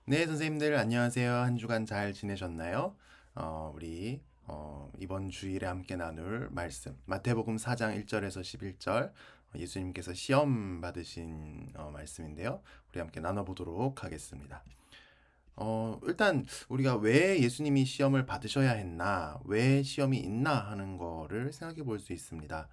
네, 선생님들 안녕하세요. 한 주간 잘 지내셨나요? 우리 이번 주일에 함께 나눌 말씀 마태복음 4장 1절에서 11절 예수님께서 시험 받으신 말씀인데요. 우리 함께 나눠보도록 하겠습니다. 일단 우리가 왜 예수님이 시험을 받으셔야 했나, 왜 시험이 있나 하는 거를 생각해 볼 수 있습니다.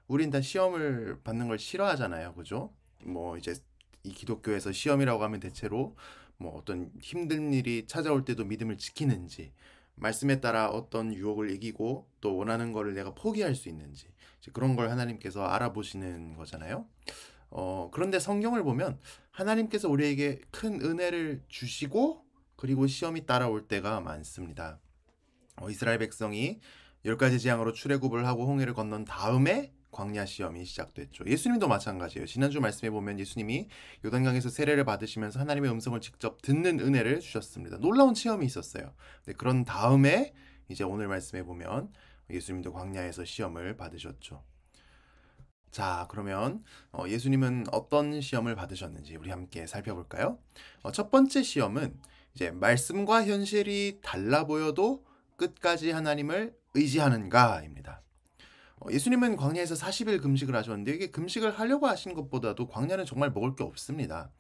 우린 다 시험을 받는 걸 싫어하잖아요. 그죠? 뭐 이제 이 기독교에서 시험이라고 하면 대체로 뭐 어떤 힘든 일이 찾아올 때도 믿음을 지키는지, 말씀에 따라 어떤 유혹을 이기고 또 원하는 거를 내가 포기할 수 있는지, 이제 그런 걸 하나님께서 알아보시는 거잖아요. 그런데 성경을 보면 하나님께서 우리에게 큰 은혜를 주시고 그리고 시험이 따라올 때가 많습니다. 이스라엘 백성이 10가지 재앙으로 출애굽을 하고 홍해를 건넌 다음에 광야 시험이 시작됐죠. 예수님도 마찬가지예요. 지난주 말씀에 보면 예수님이 요단강에서 세례를 받으시면서 하나님의 음성을 직접 듣는 은혜를 주셨습니다. 놀라운 체험이 있었어요. 근데 그런 다음에 이제 오늘 말씀에 보면 예수님도 광야에서 시험을 받으셨죠. 자, 그러면 예수님은 어떤 시험을 받으셨는지 우리 함께 살펴볼까요? 첫 번째 시험은 이제 말씀과 현실이 달라 보여도 끝까지 하나님을 의지하는가입니다. 예수님은 광야에서 40일 금식을 하셨는데 이게 금식을 하려고 하신 것보다도 광야는 정말 먹을 게 없습니다.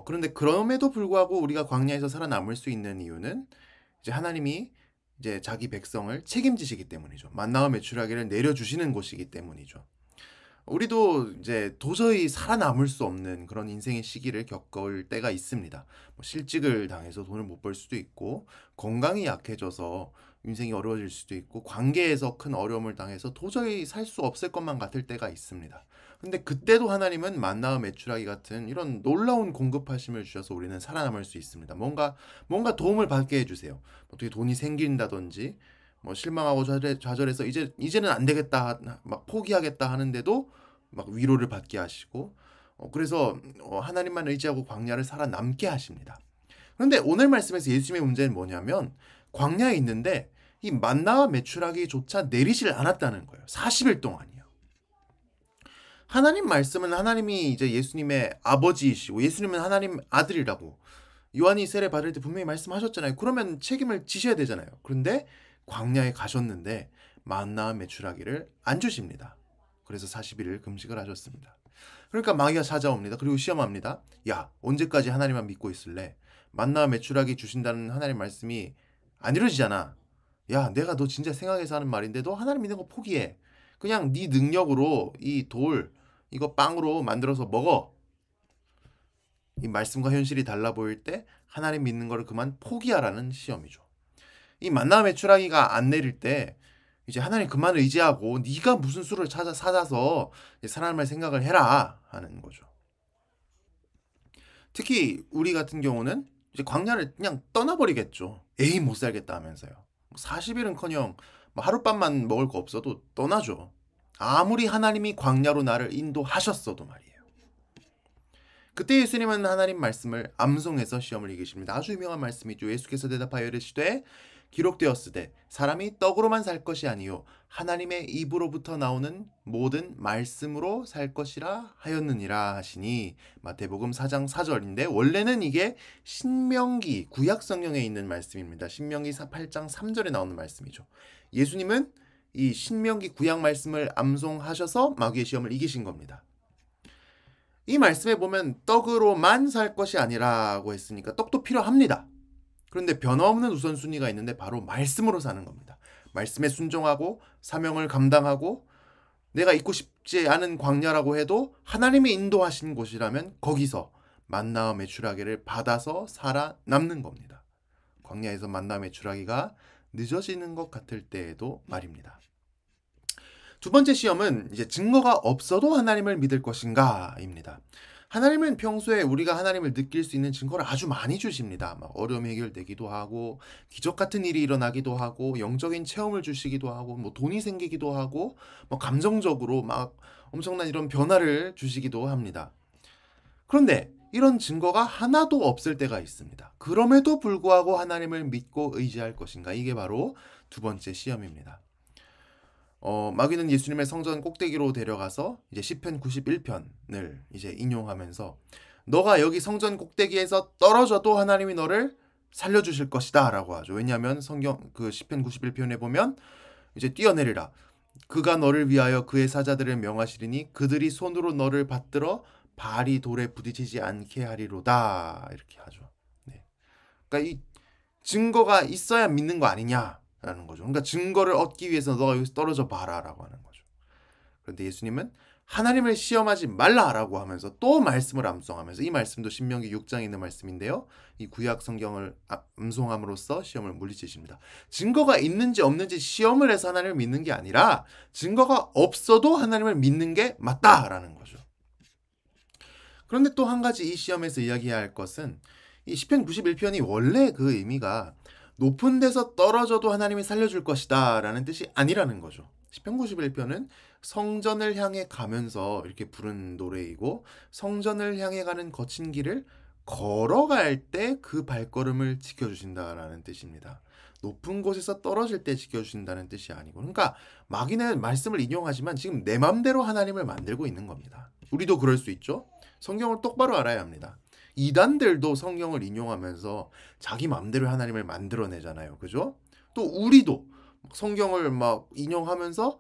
그런데 그럼에도 불구하고 우리가 광야에서 살아남을 수 있는 이유는 이제 하나님이 이제 자기 백성을 책임지시기 때문이죠. 만나와 메추라기를 내려주시는 곳이기 때문이죠. 우리도 이제 도저히 살아남을 수 없는 그런 인생의 시기를 겪을 때가 있습니다. 뭐 실직을 당해서 돈을 못 벌 수도 있고, 건강이 약해져서 인생이 어려워질 수도 있고, 관계에서 큰 어려움을 당해서 도저히 살 수 없을 것만 같을 때가 있습니다. 근데 그때도 하나님은 만나와 메추라기 같은 이런 놀라운 공급하심을 주셔서 우리는 살아남을 수 있습니다. 뭔가 도움을 받게 해주세요. 어떻게 돈이 생긴다든지, 뭐 실망하고 좌절해서 이제는 안 되겠다 막 포기하겠다 하는데도 막 위로를 받게 하시고 그래서 하나님만 의지하고 광야를 살아남게 하십니다. 그런데 오늘 말씀에서 예수님의 문제는 뭐냐면 광야에 있는데 이 만나와 메추라기조차 내리질 않았다는 거예요. 40일 동안이요. 하나님 말씀은 하나님이 이제 예수님의 아버지이시고 예수님은 하나님 아들이라고 요한이 세례 받을 때 분명히 말씀하셨잖아요. 그러면 책임을 지셔야 되잖아요. 그런데 광야에 가셨는데 만나와 메추라기를 안 주십니다. 그래서 40일을 금식을 하셨습니다. 그러니까 마귀가 찾아옵니다. 그리고 시험합니다. 야, 언제까지 하나님만 믿고 있을래? 만나와 메추라기 주신다는 하나님 말씀이 안 이루어지잖아. 야, 내가 너 진짜 생각해서 하는 말인데 너 하나님 믿는 거 포기해. 그냥 네 능력으로 이 돌 이거 빵으로 만들어서 먹어. 이 말씀과 현실이 달라 보일 때 하나님 믿는 거를 그만 포기하라는 시험이죠. 이 만나 메추라기가 안 내릴 때 이제 하나님 그만 의지하고 네가 무슨 수를 찾아서 살아남을 생각을 해라 하는 거죠. 특히 우리 같은 경우는 이제 광야를 그냥 떠나버리겠죠. 에이 못 살겠다 하면서요. 40일은커녕 하룻밤만 먹을 거 없어도 떠나죠. 아무리 하나님이 광야로 나를 인도하셨어도 말이에요. 그때 예수님은 하나님 말씀을 암송해서 시험을 이기십니다. 아주 유명한 말씀이죠. 예수께서 대답하여 이르시되 기록되었으되 사람이 떡으로만 살 것이 아니요 하나님의 입으로부터 나오는 모든 말씀으로 살 것이라 하였느니라 하시니 마태복음 4장 4절인데 원래는 이게 신명기 구약 성경에 있는 말씀입니다. 신명기 8장 3절에 나오는 말씀이죠. 예수님은 이 신명기 구약 말씀을 암송하셔서 마귀의 시험을 이기신 겁니다. 이 말씀에 보면 떡으로만 살 것이 아니라고 했으니까 떡도 필요합니다. 그런데 변함없는 우선순위가 있는데 바로 말씀으로 사는 겁니다. 말씀에 순종하고 사명을 감당하고 내가 있고 싶지 않은 광야라고 해도 하나님이 인도하신 곳이라면 거기서 만나와 메추라기를 받아서 살아남는 겁니다. 광야에서 만나와 메추라기가 늦어지는 것 같을 때에도 말입니다. 두 번째 시험은 이제 증거가 없어도 하나님을 믿을 것인가입니다. 하나님은 평소에 우리가 하나님을 느낄 수 있는 증거를 아주 많이 주십니다. 막 어려움이 해결되기도 하고 기적 같은 일이 일어나기도 하고 영적인 체험을 주시기도 하고 뭐 돈이 생기기도 하고 뭐 감정적으로 막 엄청난 이런 변화를 주시기도 합니다. 그런데 이런 증거가 하나도 없을 때가 있습니다. 그럼에도 불구하고 하나님을 믿고 의지할 것인가? 이게 바로 두 번째 시험입니다. 마귀는 예수님의 성전 꼭대기로 데려가서 이제 시편 91편을 이제 인용하면서 너가 여기 성전 꼭대기에서 떨어져도 하나님이 너를 살려주실 것이다 라고 하죠. 왜냐하면 성경 그 시편 91편에 보면 이제 뛰어내리라. 그가 너를 위하여 그의 사자들을 명하시리니 그들이 손으로 너를 받들어 발이 돌에 부딪히지 않게 하리로다. 이렇게 하죠. 네. 그러니까 이 증거가 있어야 믿는 거 아니냐라는 거죠. 그러니까 증거를 얻기 위해서 너가 여기서 떨어져 봐라라고 하는 거죠. 그런데 예수님은 하나님을 시험하지 말라라고 하면서 또 말씀을 암송하면서, 이 말씀도 신명기 6장에 있는 말씀인데요. 이 구약 성경을 암송함으로써 시험을 물리치십니다. 증거가 있는지 없는지 시험을 해서 하나님을 믿는 게 아니라 증거가 없어도 하나님을 믿는 게 맞다라는 거죠. 그런데 또 한 가지 이 시험에서 이야기해야 할 것은, 이 시편 91편이 원래 그 의미가 높은 데서 떨어져도 하나님이 살려줄 것이다 라는 뜻이 아니라는 거죠. 시편 91편은 성전을 향해 가면서 이렇게 부른 노래이고, 성전을 향해 가는 거친 길을 걸어갈 때 그 발걸음을 지켜주신다라는 뜻입니다. 높은 곳에서 떨어질 때 지켜주신다는 뜻이 아니고, 그러니까 마귀는 말씀을 인용하지만 지금 내 맘대로 하나님을 만들고 있는 겁니다. 우리도 그럴 수 있죠. 성경을 똑바로 알아야 합니다. 이단들도 성경을 인용하면서 자기 맘대로 하나님을 만들어내잖아요. 그죠? 또 우리도 성경을 막 인용하면서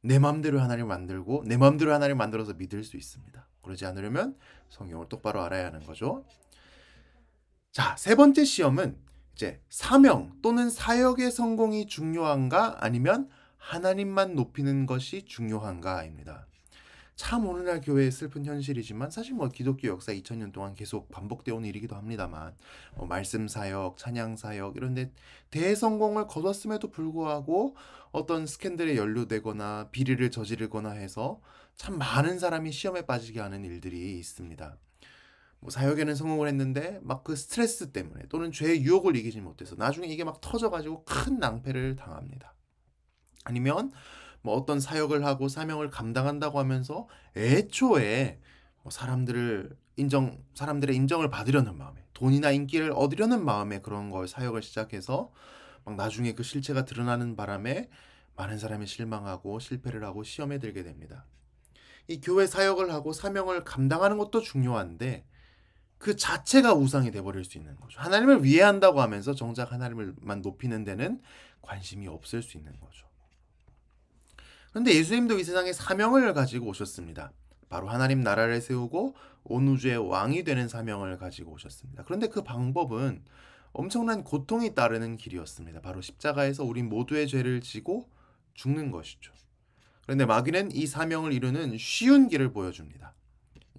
내 맘대로 하나님을 만들고 내 맘대로 하나님을 만들어서 믿을 수 있습니다. 그러지 않으려면 성경을 똑바로 알아야 하는 거죠. 자, 세 번째 시험은 이제 사명 또는 사역의 성공이 중요한가 아니면 하나님만 높이는 것이 중요한가입니다. 참 오늘날 교회의 슬픈 현실이지만 사실 기독교 역사 2000년 동안 계속 반복되어 온 일이기도 합니다만, 말씀 사역, 찬양 사역 이런데 대성공을 거뒀음에도 불구하고 어떤 스캔들에 연루되거나 비리를 저지르거나 해서 참 많은 사람이 시험에 빠지게 하는 일들이 있습니다. 사역에는 성공을 했는데 막 그 스트레스 때문에 또는 죄의 유혹을 이기지 못해서 나중에 이게 막 터져가지고 큰 낭패를 당합니다. 아니면 어떤 사역을 하고 사명을 감당한다고 하면서 애초에 사람들의 인정을 받으려는 마음에, 돈이나 인기를 얻으려는 마음에 그런 걸 사역을 시작해서 막 나중에 그 실체가 드러나는 바람에 많은 사람이 실망하고 실패를 하고 시험에 들게 됩니다. 이 교회 사역을 하고 사명을 감당하는 것도 중요한데 그 자체가 우상이 돼버릴 수 있는 거죠. 하나님을 위해 한다고 하면서 정작 하나님을만 높이는 데는 관심이 없을 수 있는 거죠. 그런데 예수님도 이 세상에 사명을 가지고 오셨습니다. 바로 하나님 나라를 세우고 온 우주의 왕이 되는 사명을 가지고 오셨습니다. 그런데 그 방법은 엄청난 고통이 따르는 길이었습니다. 바로 십자가에서 우리 모두의 죄를 지고 죽는 것이죠. 그런데 마귀는 이 사명을 이루는 쉬운 길을 보여줍니다.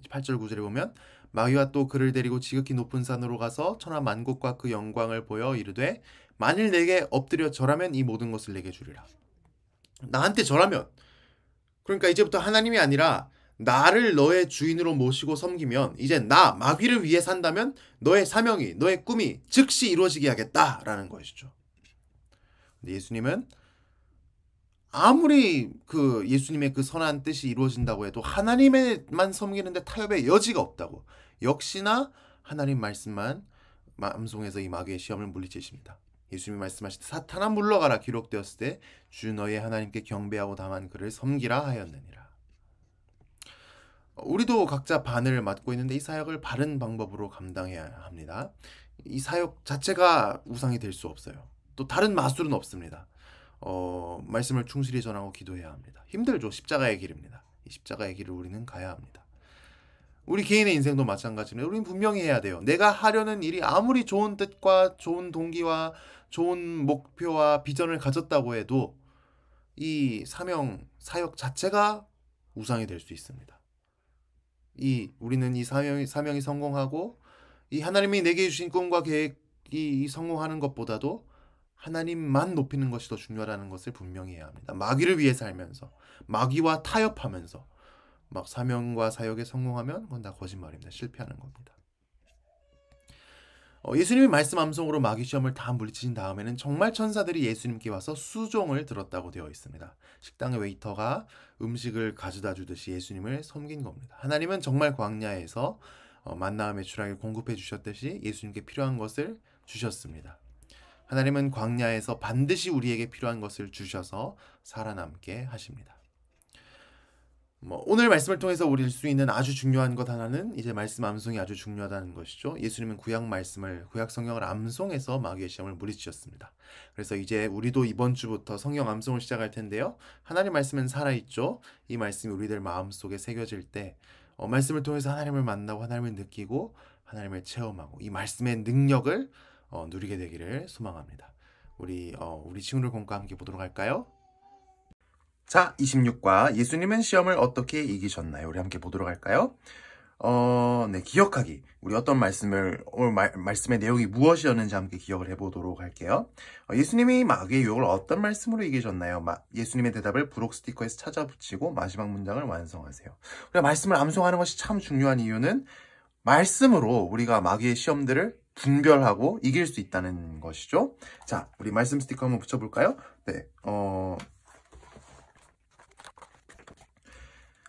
8절 9절에 보면 마귀와 또 그를 데리고 지극히 높은 산으로 가서 천하 만국과 그 영광을 보여 이르되 만일 내게 엎드려 절하면 이 모든 것을 내게 주리라. 나한테 절하면, 그러니까 이제부터 하나님이 아니라 나를 너의 주인으로 모시고 섬기면 이제 나 마귀를 위해 산다면 너의 사명이, 너의 꿈이 즉시 이루어지게 하겠다라는 것이죠. 근데 예수님은 아무리 그 예수님의 그 선한 뜻이 이루어진다고 해도 하나님만 섬기는데 타협의 여지가 없다고, 역시나 하나님 말씀만 암송해서 이 마귀의 시험을 물리치십니다. 예수님이 말씀하시되 사탄아 물러가라 기록되었을 때 주 너의 하나님께 경배하고 다만 그를 섬기라 하였느니라. 우리도 각자 바늘을 맡고 있는데 이 사역을 바른 방법으로 감당해야 합니다. 이 사역 자체가 우상이 될 수 없어요. 또 다른 마술은 없습니다. 말씀을 충실히 전하고 기도해야 합니다. 힘들죠. 십자가의 길입니다. 이 십자가의 길을 우리는 가야 합니다. 우리 개인의 인생도 마찬가지입니다. 우리는 분명히 해야 돼요. 내가 하려는 일이 아무리 좋은 뜻과 좋은 동기와 좋은 목표와 비전을 가졌다고 해도 이 사명, 사역 자체가 우상이 될 수 있습니다. 우리는 이 사명이 성공하고 이 하나님이 내게 주신 꿈과 계획이 성공하는 것보다도 하나님만 높이는 것이 더 중요하다는 것을 분명히 해야 합니다. 마귀를 위해 살면서, 마귀와 타협하면서 막 사명과 사역에 성공하면 그건 다 거짓말입니다. 실패하는 겁니다. 예수님이 말씀 암송으로 마귀 시험을 다 물리치신 다음에는 정말 천사들이 예수님께 와서 수종을 들었다고 되어 있습니다. 식당의 웨이터가 음식을 가져다 주듯이 예수님을 섬긴 겁니다. 하나님은 정말 광야에서 만나와 메추라기를 공급해 주셨듯이 예수님께 필요한 것을 주셨습니다. 하나님은 광야에서 반드시 우리에게 필요한 것을 주셔서 살아남게 하십니다. 오늘 말씀을 통해서 우리 알 수 있는 아주 중요한 것 하나는 이제 말씀 암송이 아주 중요하다는 것이죠. 예수님은 구약 말씀을, 구약 성경을 암송해서 마귀의 시험을 물리치셨습니다. 그래서 이제 우리도 이번 주부터 성경 암송을 시작할 텐데요. 하나님 말씀은 살아있죠. 이 말씀이 우리들 마음속에 새겨질 때 말씀을 통해서 하나님을 만나고 하나님을 느끼고 하나님을 체험하고 이 말씀의 능력을 누리게 되기를 소망합니다. 우리 친구들 공과 함께 보도록 할까요? 자, 26과 예수님은 시험을 어떻게 이기셨나요? 우리 함께 보도록 할까요? 네, 기억하기. 우리 어떤 오늘 말씀의 내용이 무엇이었는지 함께 기억을 해보도록 할게요. 예수님이 마귀의 유혹을 어떤 말씀으로 이기셨나요? 예수님의 대답을 브록 스티커에서 찾아 붙이고 마지막 문장을 완성하세요. 우리가 말씀을 암송하는 것이 참 중요한 이유는 말씀으로 우리가 마귀의 시험들을 분별하고 이길 수 있다는 것이죠. 자, 우리 말씀 스티커 한번 붙여볼까요? 네,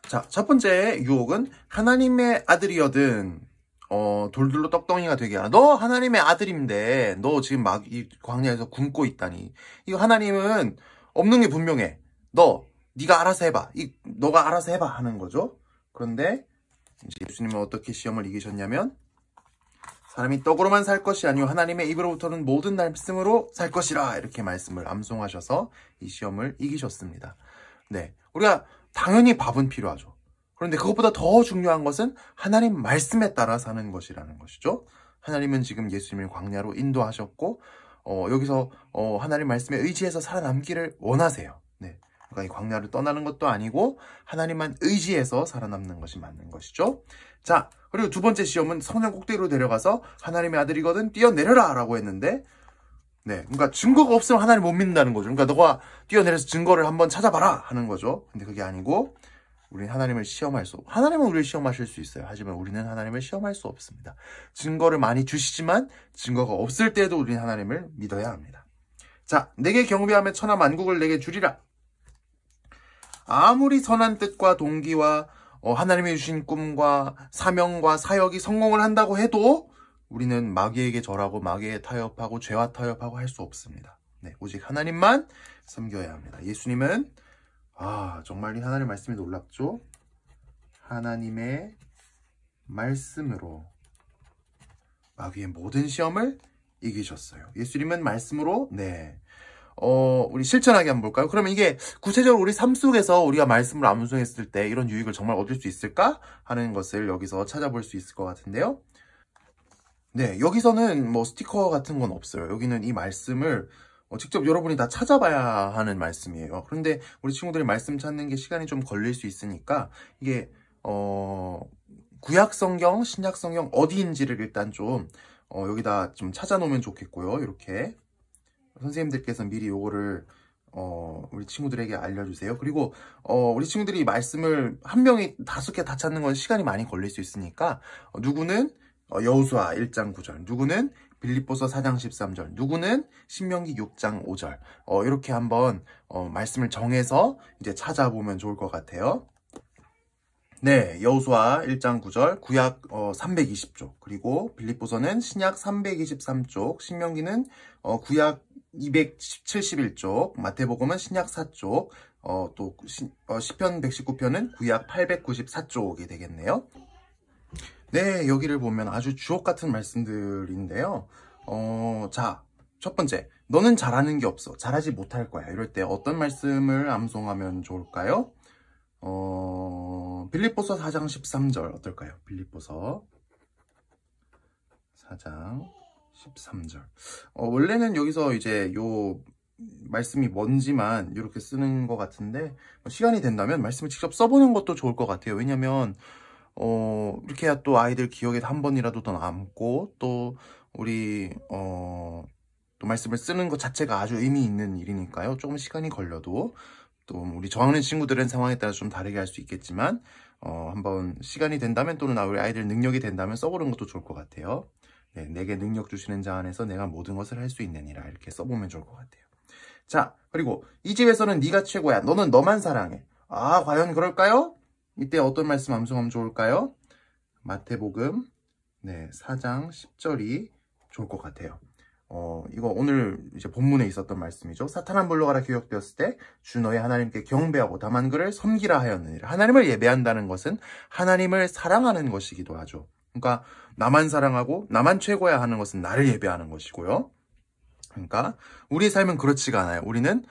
자, 첫 번째 유혹은 하나님의 아들이여든 돌들로 떡덩이가 되게 하라. 너 하나님의 아들인데 너 지금 이 광야에서 굶고 있다니. 이거 하나님은 없는 게 분명해. 네가 알아서 해봐. 너가 알아서 해봐 하는 거죠. 그런데 이제 예수님은 어떻게 시험을 이기셨냐면 사람이 떡으로만 살 것이 아니요 하나님의 입으로부터는 모든 말씀으로 살 것이라 이렇게 말씀을 암송하셔서 이 시험을 이기셨습니다. 네, 우리가 당연히 밥은 필요하죠. 그런데 그것보다 더 중요한 것은 하나님 말씀에 따라 사는 것이라는 것이죠. 하나님은 지금 예수님을 광야로 인도하셨고 여기서 하나님 말씀에 의지해서 살아남기를 원하세요. 네, 그러니까 이 광야를 떠나는 것도 아니고 하나님만 의지해서 살아남는 것이 맞는 것이죠. 자, 그리고 두 번째 시험은 성전 꼭대기로 데려가서 하나님의 아들이거든 뛰어내려라 라고 했는데 네, 그러니까 증거가 없으면 하나님 못 믿는다는 거죠. 그러니까 너가 뛰어내려서 증거를 한번 찾아봐라 하는 거죠. 근데 그게 아니고 우리는 하나님은 우리를 시험하실 수 있어요. 하지만 우리는 하나님을 시험할 수 없습니다. 증거를 많이 주시지만 증거가 없을 때도 우리는 하나님을 믿어야 합니다. 자, 내게 경배하며 천하 만국을 내게 주리라. 아무리 선한 뜻과 동기와 하나님이 주신 꿈과 사명과 사역이 성공을 한다고 해도 우리는 마귀에게 절하고 마귀에 타협하고 죄와 타협하고 할 수 없습니다. 네, 오직 하나님만 섬겨야 합니다. 예수님은 정말 이 하나님의 말씀이 놀랍죠? 하나님의 말씀으로 마귀의 모든 시험을 이기셨어요. 예수님은 말씀으로 우리 실천하게 한번 볼까요? 그러면 이게 구체적으로 우리 삶 속에서 우리가 말씀을 암송했을 때 이런 유익을 정말 얻을 수 있을까? 하는 것을 여기서 찾아볼 수 있을 것 같은데요. 네, 여기서는 스티커 같은 건 없어요. 여기는 이 말씀을 직접 여러분이 다 찾아봐야 하는 말씀이에요. 그런데 우리 친구들이 말씀 찾는 게 시간이 좀 걸릴 수 있으니까 이게 구약 성경, 신약 성경 어디인지를 일단 좀 여기다 좀 찾아놓으면 좋겠고요. 이렇게 선생님들께서 미리 요거를 우리 친구들에게 알려주세요. 그리고 우리 친구들이 말씀을 한 명이 5개 다 찾는 건 시간이 많이 걸릴 수 있으니까 누구는 여호수아 1장 9절, 누구는 빌립보서 4장 13절, 누구는 신명기 6장 5절 이렇게 한번 말씀을 정해서 이제 찾아보면 좋을 것 같아요. 네, 여호수아 1장 9절, 구약 320쪽, 그리고 빌립보서는 신약 323쪽, 신명기는 구약 271쪽, 마태복음은 신약 4쪽, 또 시편 119편은 구약 894쪽이 되겠네요. 네, 여기를 보면 아주 주옥 같은 말씀들인데요. 자, 첫 번째, 너는 잘하는 게 없어. 잘하지 못할 거야. 이럴 때 어떤 말씀을 암송하면 좋을까요? 빌립보서 4장 13절 어떨까요? 빌립보서 4장 13절. 원래는 여기서 이제 요 말씀이 뭔지만 이렇게 쓰는 것 같은데 시간이 된다면 말씀을 직접 써보는 것도 좋을 것 같아요. 왜냐면 이렇게 해야 또 아이들 기억에 한 번이라도 더 남고 또 우리 또 말씀을 쓰는 것 자체가 아주 의미 있는 일이니까요. 조금 시간이 걸려도 또 우리 저학년 친구들은 상황에 따라 좀 다르게 할 수 있겠지만 한번 시간이 된다면 또는 우리 아이들 능력이 된다면 써보는 것도 좋을 것 같아요. 네, 내게 능력 주시는 자 안에서 내가 모든 것을 할 수 있느니라 이렇게 써보면 좋을 것 같아요. 자, 그리고 이 집에서는 네가 최고야. 너는 너만 사랑해. 과연 그럴까요? 이때 어떤 말씀 암송하면 좋을까요? 마태복음 4장 10절이 좋을 것 같아요. 이거 오늘 이제 본문에 있었던 말씀이죠. 사탄한 물러가라 기록되었을 때 주 너의 하나님께 경배하고 다만 그를 섬기라 하였느니라. 하나님을 예배한다는 것은 하나님을 사랑하는 것이기도 하죠. 그러니까 나만 사랑하고 나만 최고야 하는 것은 나를 예배하는 것이고요. 그러니까 우리의 삶은 그렇지가 않아요. 우리는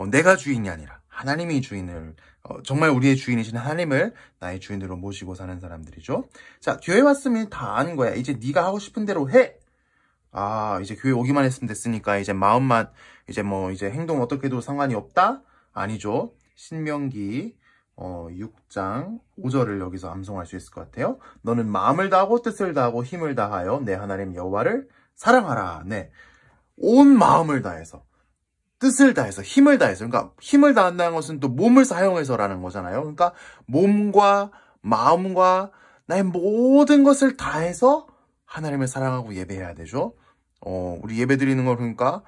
내가 주인이 아니라 하나님이 주인을 정말 우리의 주인이신 하나님을 나의 주인으로 모시고 사는 사람들이죠. 자, 교회 왔으면 다 아는 거야. 이제 네가 하고 싶은 대로 해. 이제 교회 오기만 했으면 됐으니까 이제 마음만 이제 행동 어떻게 해도 상관이 없다? 아니죠. 신명기 6장 5절을 여기서 암송할 수 있을 것 같아요. 너는 마음을 다하고 뜻을 다하고 힘을 다하여 내 하나님 여호와를 사랑하라. 네. 온 마음을 다해서 뜻을 다해서 힘을 다해서 그러니까 힘을 다한다는 것은 또 몸을 사용해서라는 거잖아요. 그러니까 몸과 마음과 나의 모든 것을 다해서 하나님을 사랑하고 예배해야 되죠. 우리 예배 드리는 걸 그러니까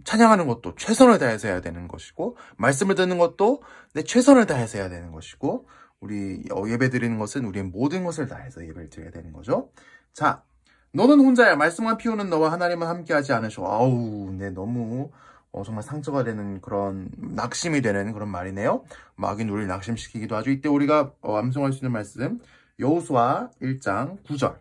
찬양하는 것도 최선을 다해서 해야 되는 것이고 말씀을 듣는 것도 내 최선을 다해서 해야 되는 것이고 우리 예배 드리는 것은 우리의 모든 것을 다해서 예배를 드려야 되는 거죠. 자, 너는 혼자야. 말씀만 피우는 너와 하나님은 함께하지 않으셔. 네, 너무 정말 상처가 되는 그런 낙심이 되는 그런 말이네요. 마귀는 우리를 낙심시키기도 하죠. 이때 우리가 암송할 수 있는 말씀 여호수아 1장 9절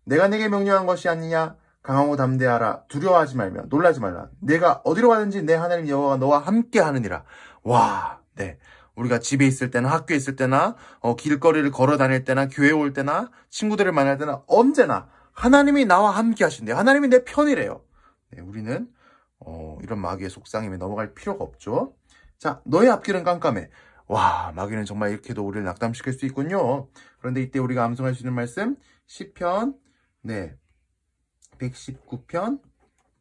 내가 내게 명령한 것이 아니냐 강하고 담대하라 두려워하지 말며 놀라지 말라 내가 어디로 가든지 내 하나님 여호와가 너와 함께 하느니라. 와, 네. 우리가 집에 있을 때나 학교에 있을 때나 길거리를 걸어 다닐 때나 교회 올 때나 친구들을 만날 때나 언제나 하나님이 나와 함께 하신대요. 하나님이 내 편이래요. 네, 우리는 이런 마귀의 속상임에 넘어갈 필요가 없죠. 자, 너의 앞길은 깜깜해. 와, 마귀는 정말 이렇게도 우리를 낙담시킬 수 있군요. 그런데 이때 우리가 암송할 수 있는 말씀 시편 119편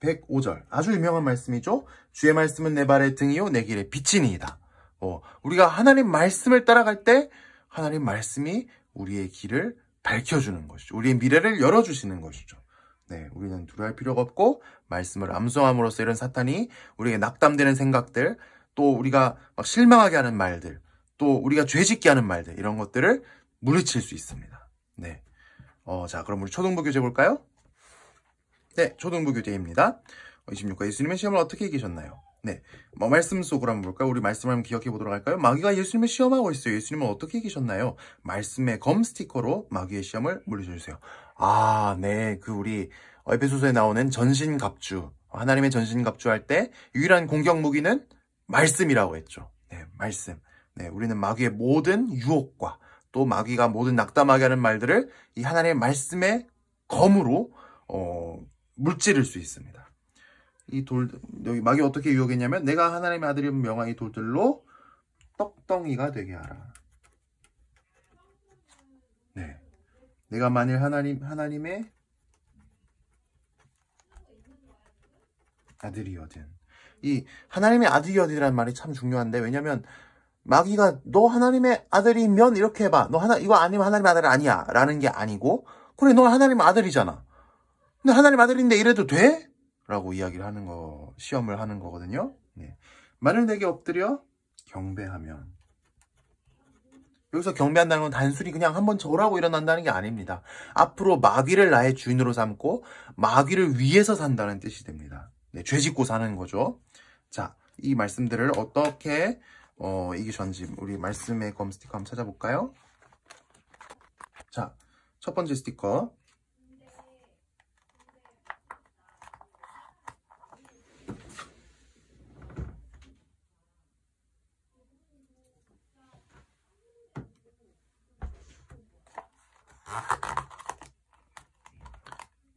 105절 아주 유명한 말씀이죠. 주의 말씀은 내 발의 등이요 내 길의 빛이니이다. 우리가 하나님 말씀을 따라갈 때 하나님 말씀이 우리의 길을 밝혀주는 것이죠. 우리의 미래를 열어주시는 것이죠. 네, 우리는 두려워할 필요가 없고 말씀을 암송함으로써 이런 사탄이 우리에게 낙담되는 생각들 또 우리가 막 실망하게 하는 말들 또 우리가 죄짓게 하는 말들 이런 것들을 물리칠 수 있습니다. 네, 자 그럼 우리 초등부 교재 볼까요? 네, 초등부 교재입니다. 26과 예수님의 시험을 어떻게 이기셨나요? 네, 말씀 속으로 한번 볼까요? 우리 말씀을 한번 기억해 보도록 할까요? 마귀가 예수님을 시험하고 있어요. 예수님은 어떻게 이기셨나요? 말씀의 검 스티커로 마귀의 시험을 물리쳐주세요. 네, 우리 에베소서에 나오는 전신갑주, 하나님의 전신갑주 할 때 유일한 공격 무기는 말씀이라고 했죠. 네, 말씀. 네, 우리는 마귀의 모든 유혹과 또 마귀가 모든 낙담하게 하는 말들을 이 하나님의 말씀의 검으로 물찌를 수 있습니다. 여기 마귀 어떻게 유혹했냐면 내가 하나님의 아들이면 명하 이 돌들로 떡덩이가 되게 하라. 네, 내가 만일 하나님의 아들이거든. 이 하나님의 아들이어든이라는 말이 참 중요한데 왜냐면 마귀가 너 하나님의 아들이면 이렇게 해봐. 너 이거 아니면 하나님의 아들 아니야 라는 게 아니고 그래 너 하나님의 아들이잖아. 근데 하나님 아들인데 이래도 돼? 라고 이야기를 하는 시험을 하는 거거든요. 네. 만일 내게 엎드려 경배하면 여기서 경배한다는 건 단순히 그냥 한번 절하고 일어난다는 게 아닙니다. 앞으로 마귀를 나의 주인으로 삼고 마귀를 위해서 산다는 뜻이 됩니다. 네, 죄 짓고 사는 거죠. 자, 이 말씀들을 어떻게 이기셨는지 우리 말씀의 검 스티커 한번 찾아볼까요? 자, 첫 번째 스티커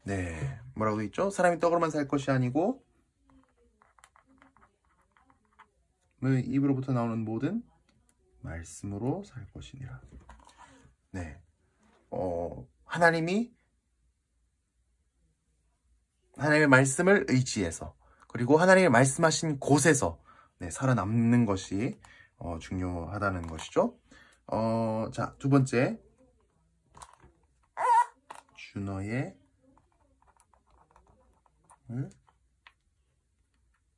네, 뭐라고 있죠? 사람이 떡으로만 살 것이 아니고 입으로부터 나오는 모든 말씀으로 살 것이니라. 네, 하나님의 말씀을 의지해서 그리고 하나님의 말씀하신 곳에서 살아남는 것이 중요하다는 것이죠. 자, 두 번째 주 너의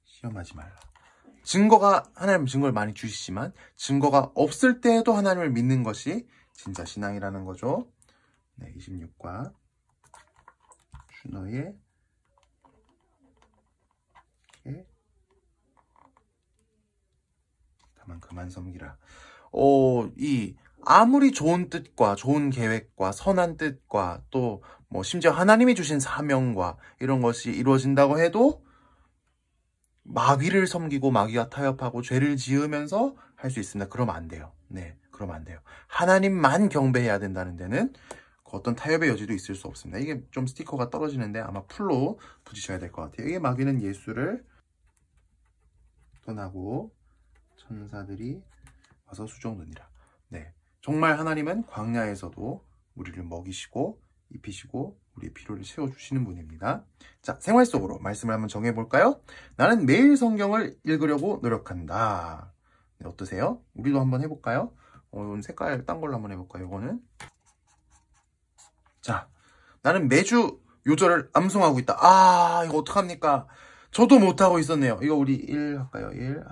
시험하지 말라. 하나님 증거를 많이 주시지만 증거가 없을 때에도 하나님을 믿는 것이 진짜 신앙이라는 거죠. 네, 26과 주 너의 예? 다만 그만 섬기라. 아무리 좋은 뜻과 좋은 계획과 선한 뜻과 또 뭐 심지어 하나님이 주신 사명과 이런 것이 이루어진다고 해도 마귀를 섬기고 마귀와 타협하고 죄를 지으면서 할 수 있습니다. 그러면 안 돼요. 네, 그러면 안 돼요. 하나님만 경배해야 된다는 데는 어떤 타협의 여지도 있을 수 없습니다. 이게 좀 스티커가 떨어지는데 아마 풀로 붙이셔야 될 것 같아요. 이게 마귀는 예수를 떠나고 천사들이 와서 수종드니라. 네, 정말 하나님은 광야에서도 우리를 먹이시고 입히시고 우리의 필요를 채워주시는 분입니다. 자, 생활 속으로 말씀을 한번 정해볼까요? 나는 매일 성경을 읽으려고 노력한다. 네, 어떠세요? 우리도 한번 해볼까요? 이건 색깔 딴 걸로 한번 해볼까요? 이거는 자, 나는 매주 요절을 암송하고 있다. 이거 어떡합니까? 저도 못하고 있었네요. 이거 우리 1 할까요? 1.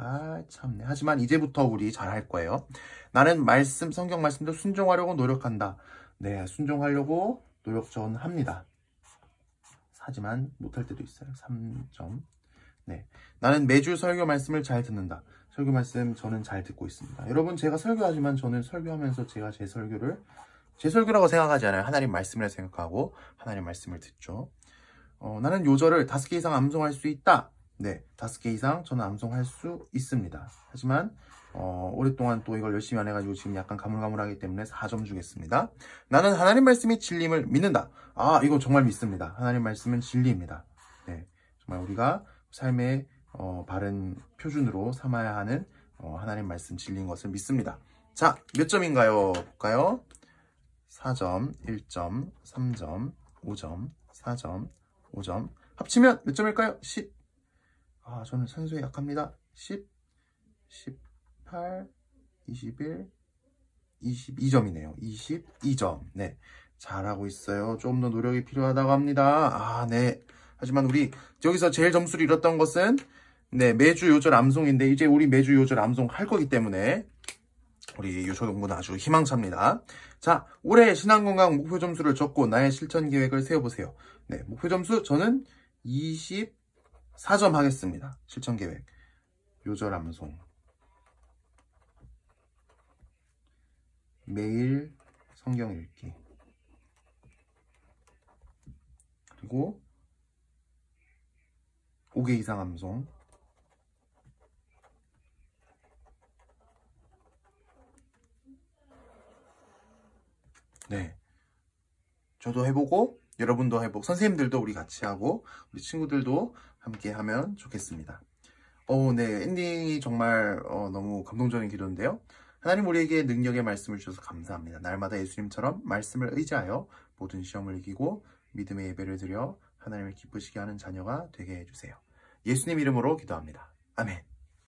참네. 하지만 이제부터 우리 잘할 거예요. 나는 성경 말씀도 순종하려고 노력한다. 네, 순종하려고 노력 전 합니다. 하지만 못할 때도 있어요. 3점. 네, 나는 매주 설교 말씀을 잘 듣는다. 설교 말씀 저는 잘 듣고 있습니다. 여러분, 제가 설교하지만 저는 설교하면서 제가 제 설교라고 생각하지 않아요. 하나님 말씀이라 생각하고 하나님 말씀을 듣죠. 나는 요절을 5개 이상 암송할 수 있다. 네, 5개 이상 저는 암송할 수 있습니다. 하지만 오랫동안 또 이걸 열심히 안 해가지고 지금 약간 가물가물하기 때문에 4점 주겠습니다. 나는 하나님 말씀이 진리임을 믿는다. 이거 정말 믿습니다. 하나님 말씀은 진리입니다. 네, 정말 우리가 삶의 바른 표준으로 삼아야 하는 하나님 말씀 진리인 것을 믿습니다. 자, 몇 점인가요? 볼까요? 4점, 1점, 3점, 5점, 4점, 5점. 합치면 몇 점일까요? 10. 저는 산수에 약합니다. 10, 18, 21, 22점이네요. 22점. 네. 잘하고 있어요. 좀 더 노력이 필요하다고 합니다. 네. 하지만 우리 여기서 제일 점수를 잃었던 것은 네, 매주 요절 암송인데 이제 우리 매주 요절 암송 할 거기 때문에 우리 요초동부는 아주 희망찹니다. 자, 올해 신앙건강 목표 점수를 적고 나의 실천 계획을 세워보세요. 네, 목표 점수 저는 24점 하겠습니다. 실천 계획. 요절 암송. 매일 성경 읽기. 그리고 5개 이상 암송. 네, 저도 해보고 여러분도 해보고 선생님들도 우리 같이 하고 우리 친구들도 함께 하면 좋겠습니다. 네, 엔딩이 정말 너무 감동적인 기도인데요. 하나님 우리에게 능력의 말씀을 주셔서 감사합니다. 날마다 예수님처럼 말씀을 의지하여 모든 시험을 이기고 믿음의 예배를 드려 하나님을 기쁘시게 하는 자녀가 되게 해주세요. 예수님 이름으로 기도합니다. 아멘.